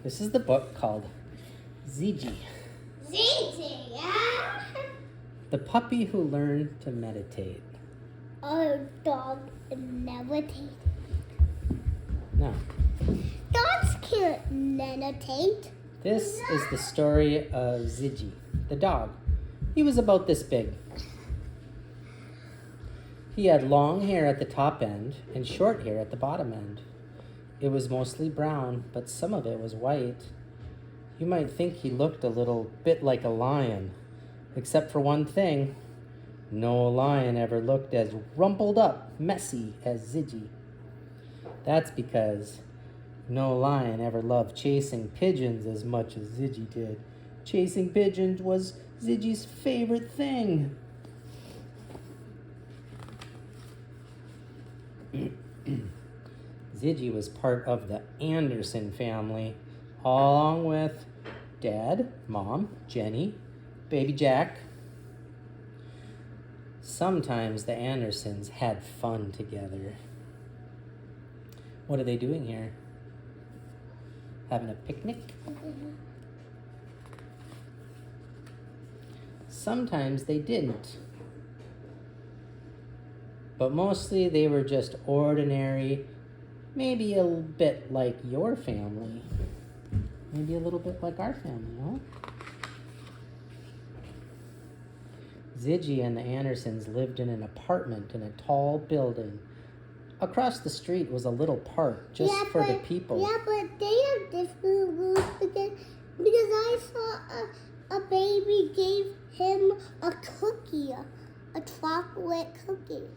This is the book called Ziji, Ziji, yeah. the puppy who learned to meditate. A dog meditate. No, Dogs can't meditate. this is the story of Ziji, the dog. He was about this big. He had long hair at the top end and short hair at the bottom end. It was mostly brown, but some of it was white. You might think he looked a little bit like a lion, except for one thing. No lion ever looked as rumpled up, messy as Ziji. That's because no lion ever loved chasing pigeons as much as Ziji did. Chasing pigeons was Ziji's favorite thing. Ziji was part of the Anderson family, along with Dad, Mom, Jenny, baby Jack. Sometimes the Andersons had fun together. What are they doing here? Having a picnic? Sometimes they didn't. But mostly they were just ordinary, maybe a little bit like your family. Maybe a little bit like our family, huh? Ziji and the Andersons lived in an apartment in a tall building. Across the street was a little park just for the people. Yeah, but they have different rules because I saw a baby gave him a cookie, a chocolate cookie.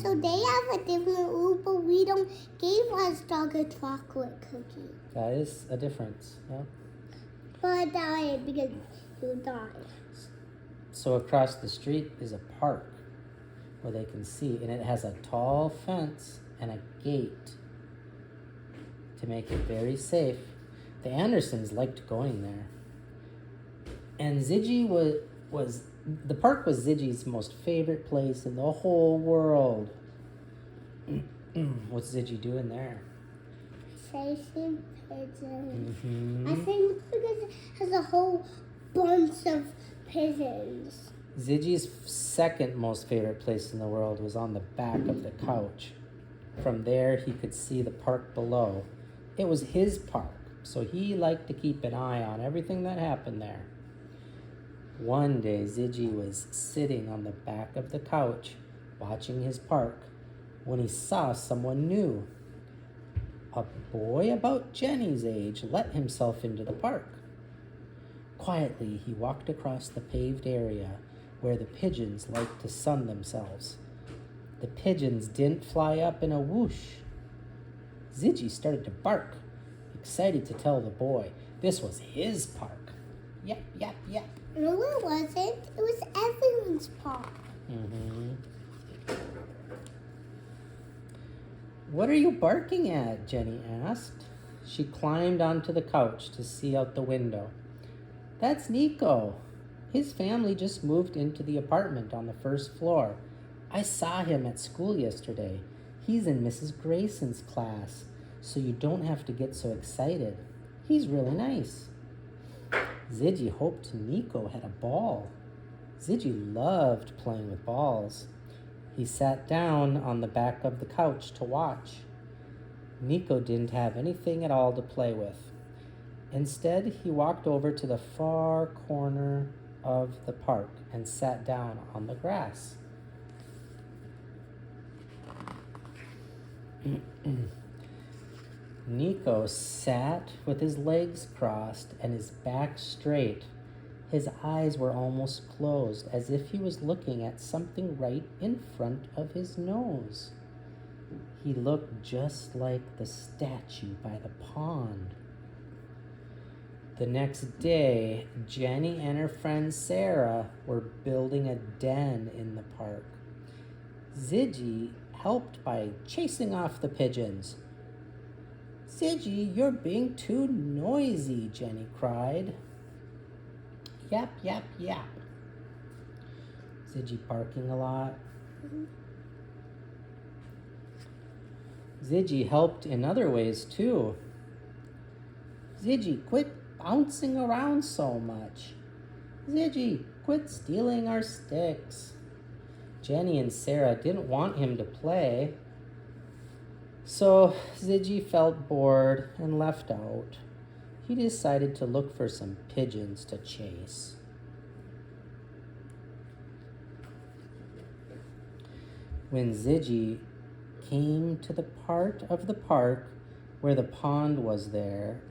So they have a different rule, but we don't give our dog a chocolate cookie. That is a difference, yeah. But I died because you died. So across the street is a park where they can see, and it has a tall fence and a gate to make it very safe. The Andersons liked going there. And Ziji was the park was Ziji's most favorite place in the whole world. What's Ziji doing there? Chasing pigeons. Mm-hmm. I think because it has a whole bunch of pigeons. Ziji's second most favorite place in the world was on the back of the couch. From there, he could see the park below. It was his park, so he liked to keep an eye on everything that happened there. One day, Ziji was sitting on the back of the couch, watching his park, when he saw someone new. A boy about Jenny's age let himself into the park. Quietly, he walked across the paved area where the pigeons liked to sun themselves. The pigeons didn't fly up in a whoosh. Ziji started to bark, excited to tell the boy this was his park. Yap, yap, yap. No, it wasn't. It was everyone's park. Mm-hmm. What are you barking at? Jenny asked. She climbed onto the couch to see out the window. That's Nico. His family just moved into the apartment on the first floor. I saw him at school yesterday. He's in Mrs. Grayson's class, so you don't have to get so excited. He's really nice. Ziji hoped Nico had a ball. Ziji loved playing with balls. He sat down on the back of the couch to watch. Nico didn't have anything at all to play with. Instead, he walked over to the far corner of the park and sat down on the grass. Nico sat with his legs crossed and his back straight. His eyes were almost closed, as if he was looking at something right in front of his nose. He looked just like the statue by the pond. The next day, Jenny and her friend Sarah were building a den in the park. Ziji helped by chasing off the pigeons. Ziji, you're being too noisy, Jenny cried. Yap, yap, yap. Ziji barking a lot. Mm-hmm. Ziji helped in other ways too. Ziji, quit bouncing around so much. Ziji, quit stealing our sticks. Jenny and Sarah didn't want him to play, so Ziji felt bored and left out. He decided to look for some pigeons to chase. When Ziji came to the part of the park where the pond was, there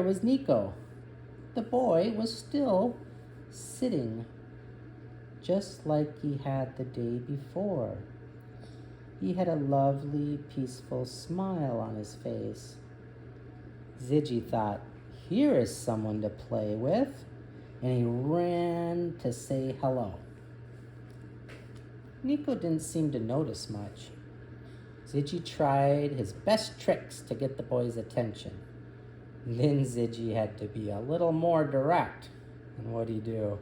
was Nico. The boy was still sitting just like he had the day before. He had a lovely, peaceful smile on his face. Ziji thought, here is someone to play with, and he ran to say hello. Nico didn't seem to notice much. Ziji tried his best tricks to get the boy's attention. Then Ziji had to be a little more direct. And what'd he do?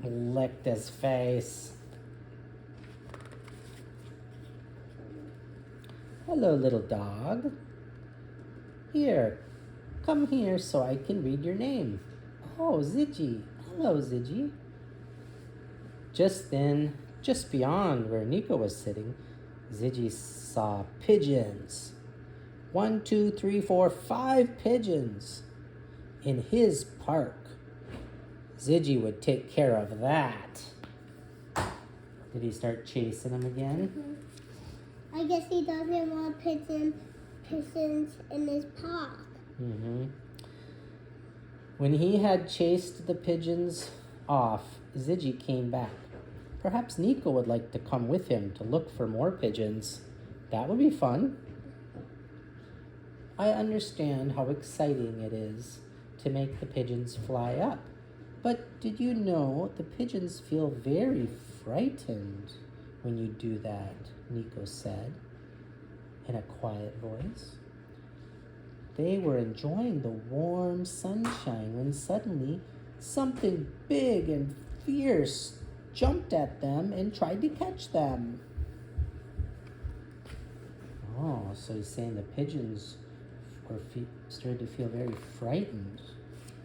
Licked his face. Hello, little dog. Here, come here so I can read your name. Oh, Ziji. Hello, Ziji. Just then, just beyond where Nico was sitting, Ziji saw pigeons. 1, 2, 3, 4, 5 pigeons in his park. Ziji would take care of that. Did he start chasing them again? Mm-hmm. I guess he doesn't want pigeons in his park. Mm-hmm. When he had chased the pigeons off, Ziji came back. Perhaps Nico would like to come with him to look for more pigeons. That would be fun. I understand how exciting it is to make the pigeons fly up. But did you know the pigeons feel very frightened when you do that? Nico said in a quiet voice. They were enjoying the warm sunshine when suddenly something big and fierce jumped at them and tried to catch them. Oh, so he's saying the pigeons started to feel very frightened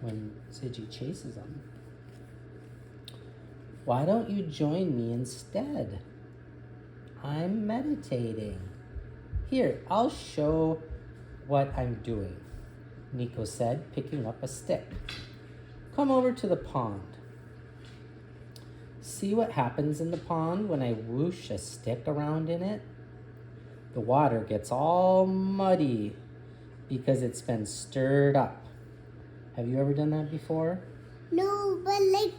when Ziji chases them. Why don't you join me instead? I'm meditating. Here, I'll show what I'm doing, Nico said, picking up a stick. Come over to the pond. See what happens in the pond when I whoosh a stick around in it? The water gets all muddy because it's been stirred up. Have you ever done that before? No, but like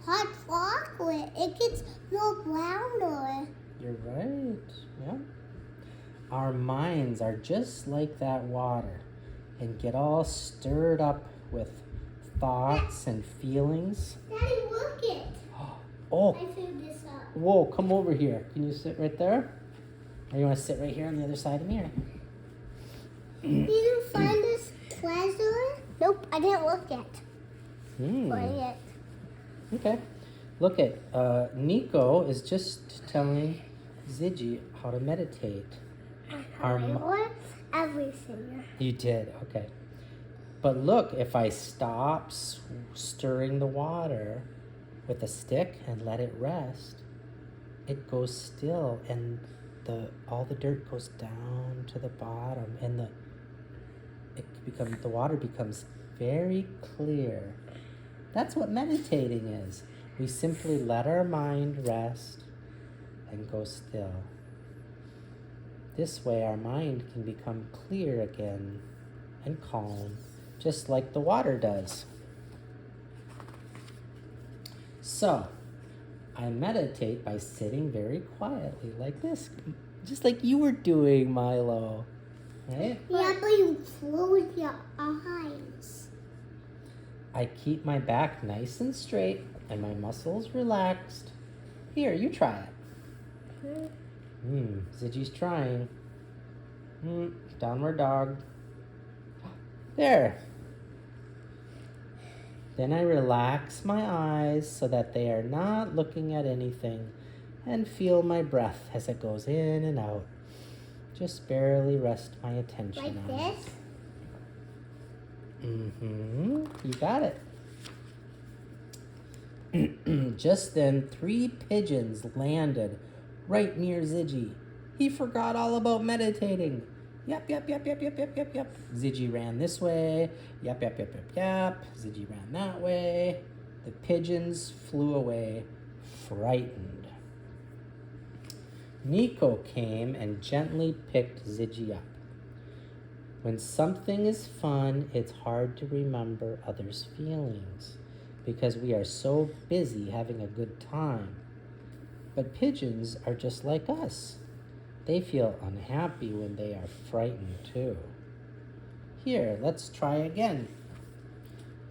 hot chocolate, it gets more browner. You're right. Yeah. Our minds are just like that water and get all stirred up with thoughts and feelings. Daddy, look it. Oh, I filled this up. whoa, come over here. Can you sit right there? Or you want to sit right here on the other side of me? Did you find this treasure? Nope, I didn't look yet. Yet. Okay. Look at Nico is just telling Ziji how to meditate. I learned everything. You did, okay. But look, if I stop stirring the water with a stick and let it rest, it goes still and all the dirt goes down to the bottom and the water becomes very clear. That's what meditating is. We simply let our mind rest and go still. This way our mind can become clear again and calm, just like the water does. So, I meditate by sitting very quietly like this, just like you were doing, Milo. Right? Yeah, but you close your eyes. I keep my back nice and straight and my muscles relaxed. Here, you try it. Ziji's trying. Downward dog. There. Then I relax my eyes so that they are not looking at anything and feel my breath as it goes in and out. just barely rest my attention Like on this? it. You got it. Just then, 3 pigeons landed right near Ziji. He forgot all about meditating. Yep. Ziji ran this way. Yep. Ziji ran that way. The pigeons flew away, frightened. Nico came and gently picked Ziji up. When something is fun, it's hard to remember others' feelings because we are so busy having a good time. But pigeons are just like us. They feel unhappy when they are frightened too. Here, let's try again.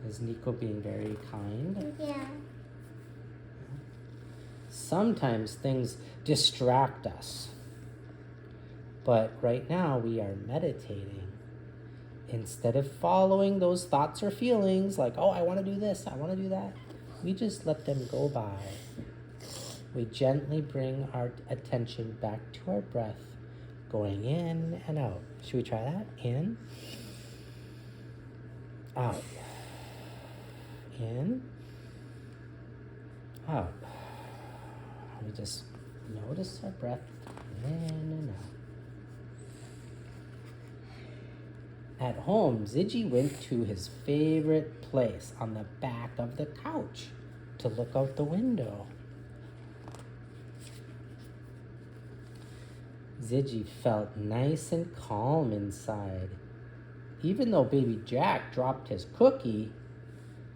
Is Nico being very kind? Yeah. Sometimes things distract us. But right now we are meditating. Instead of following those thoughts or feelings like, oh, I want to do this, I want to do that, we just let them go by. We gently bring our attention back to our breath, going in and out. Should we try that? In, out. In, out. We just notice our breath in and out. At home, Ziji went to his favorite place on the back of the couch to look out the window. Ziji felt nice and calm inside. Even though baby Jack dropped his cookie,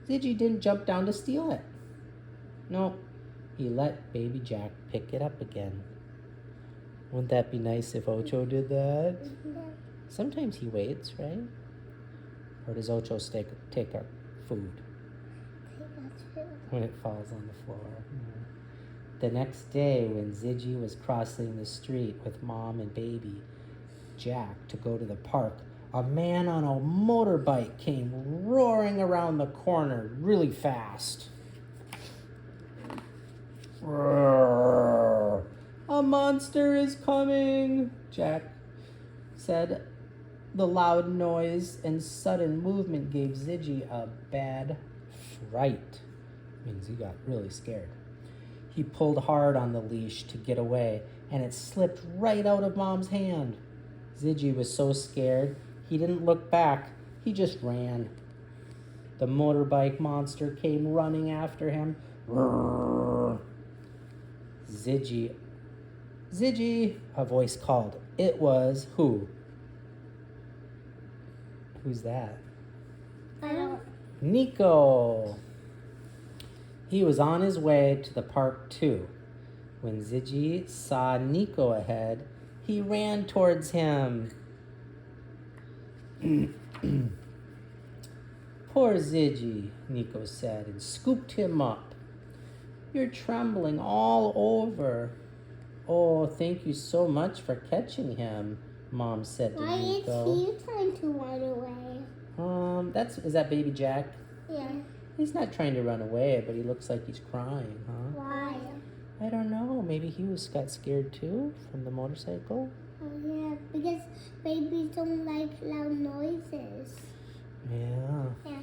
Ziji didn't jump down to steal it. No, he let baby Jack pick it up again. Wouldn't that be nice if Ocho did that? Sometimes he waits, right? Or does Ocho take our food when it falls on the floor? The next day, when Ziji was crossing the street with Mom and baby Jack to go to the park, a man on a motorbike came roaring around the corner really fast. "Roar! A monster is coming," Jack said. The loud noise and sudden movement gave Ziji a bad fright. Means he got really scared. He pulled hard on the leash to get away, and it slipped right out of Mom's hand. Ziji was so scared, he didn't look back. He just ran. The motorbike monster came running after him. Roar! Ziji, a voice called. It was who? Who's that? I don't. Nico. He was on his way to the park too. When Ziji saw Nico ahead, he ran towards him. Poor Ziji, Nico said, and scooped him up. You're trembling all over. Oh, thank you so much for catching him, Mom said to Why Nico. is he trying to run away? Is that baby Jack? Yeah. He's not trying to run away, but he looks like he's crying, huh? Why? I don't know. Maybe he got scared too from the motorcycle. Oh yeah, because babies don't like loud noises. Yeah. Yeah.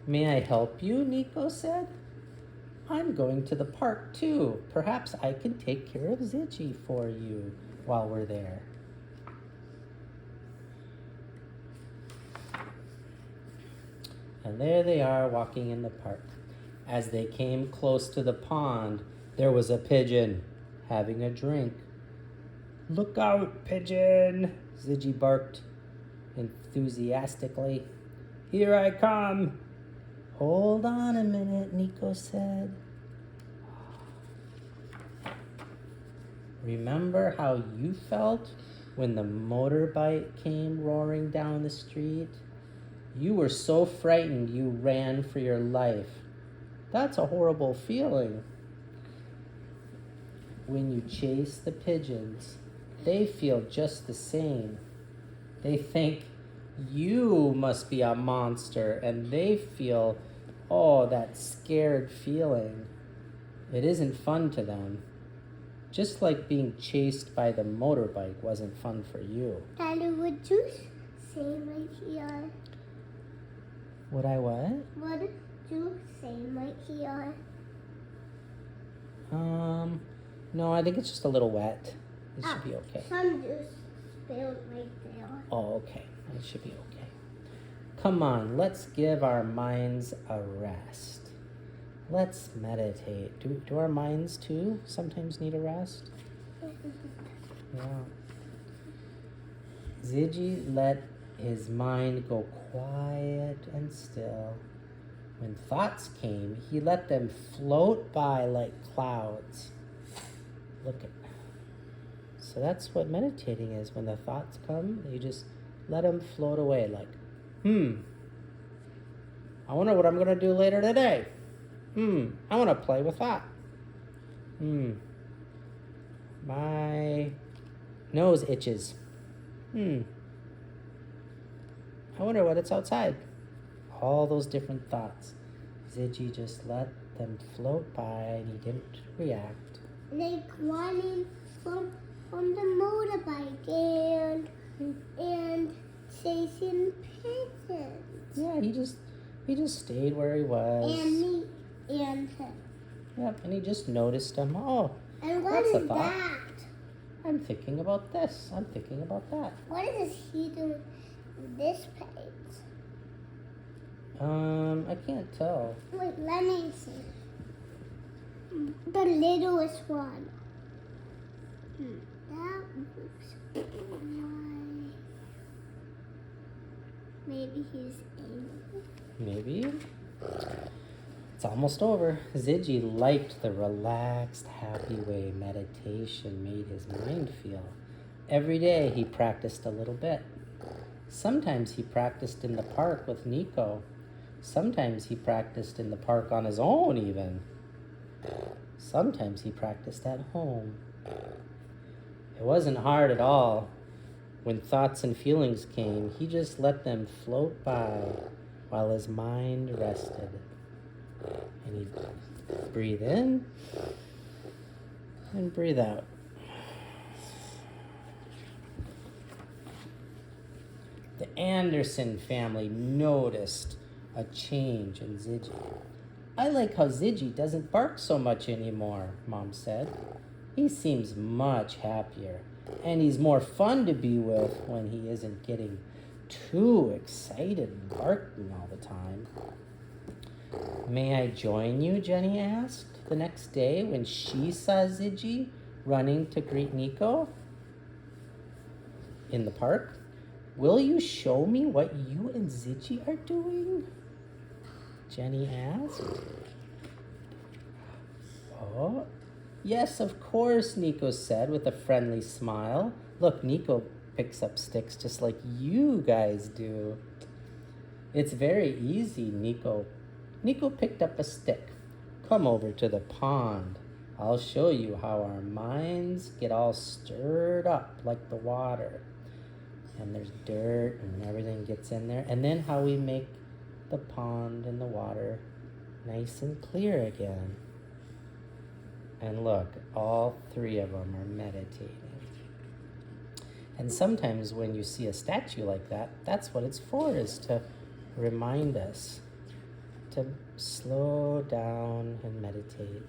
May I help you? Nico said. I'm going to the park too. Perhaps I can take care of Ziji for you while we're there. And there they are walking in the park. As they came close to the pond, there was a pigeon having a drink. Look out, pigeon, Ziji barked enthusiastically. Here I come. Hold on a minute, Nico said. Remember how you felt when the motorbike came roaring down the street? You were so frightened you ran for your life. That's a horrible feeling. When you chase the pigeons, they feel just the same. They think you must be a monster, and they feel, that scared feeling. It isn't fun to them. Just like being chased by the motorbike wasn't fun for you. Daddy, would you say right here? Would I what? Would you say right here? No, I think it's just a little wet. It should be okay. Some juice spilled right there. Oh, okay. It should be okay. Come on, let's give our minds a rest. Let's meditate. Do our minds too sometimes need a rest? Yeah. Ziji let his mind go quiet and still. When thoughts came, he let them float by like clouds. Look at. So that's what meditating is. When the thoughts come, you just let them float away like, I wonder what I'm going to do later today. I want to play with that. My nose itches. I wonder what it's outside. All those different thoughts. Ziji just let them float by and he didn't react. Like running from the motorbike and chasing pigeons. Yeah, he just stayed where he was. And me and him. Yep, and he just noticed him. Oh, And what that's a is thought. that? I'm thinking about this. I'm thinking about that. What is he doing this page? I can't tell. Wait, let me see. The littlest one. That looks like maybe he's angry. Maybe. It's almost over. Ziji liked the relaxed, happy way meditation made his mind feel. Every day he practiced a little bit. Sometimes he practiced in the park with Nico. Sometimes he practiced in the park on his own even. Sometimes he practiced at home. It wasn't hard at all. When thoughts and feelings came, he just let them float by while his mind rested. And he'd breathe in and breathe out. The Anderson family noticed a change in Ziji. I like how Ziji doesn't bark so much anymore, Mom said. He seems much happier, and he's more fun to be with when he isn't getting too excited and barking all the time. May I join you, Jenny asked the next day when she saw Ziji running to greet Nico in the park. Will you show me what you and Ziji are doing? Jenny asked. Oh, yes, of course, Nico said with a friendly smile. Look, Nico picks up sticks just like you guys do. It's very easy, Nico. Nico picked up a stick. Come over to the pond. I'll show you how our minds get all stirred up like the water. And there's dirt and everything gets in there. And then how we make the pond and the water nice and clear again. And look, all three of them are meditating. And sometimes when you see a statue like that, that's what it's for, is to remind us to slow down and meditate.